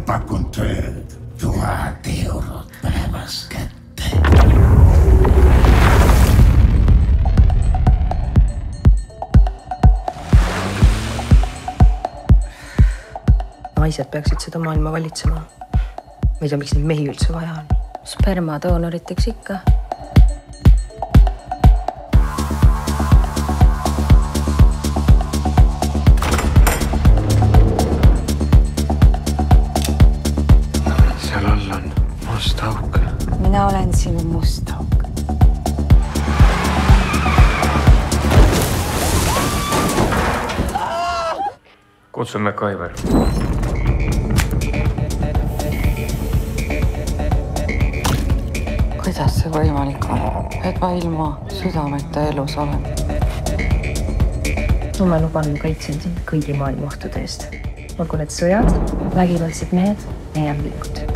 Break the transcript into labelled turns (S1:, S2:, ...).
S1: Pakun tööd 1000 eurot päevas kätte.
S2: Naised peaksid seda maailma valitsema. Ma ei tea, miks neid mehi üldse vaja on.
S3: Spermadoonoriteks ikka.
S4: Seal all on must auk.
S3: Mina olen sinu must auk.
S4: Kutsume Kaiver.
S5: Kuidas see võimalik on, et ma ilma südameta elus olen?
S2: Ma luban, ma kaitsen sind kõigi maailma ohtude eest. Olgu need sõjad, vägivaldsed mehed ja jämlikud.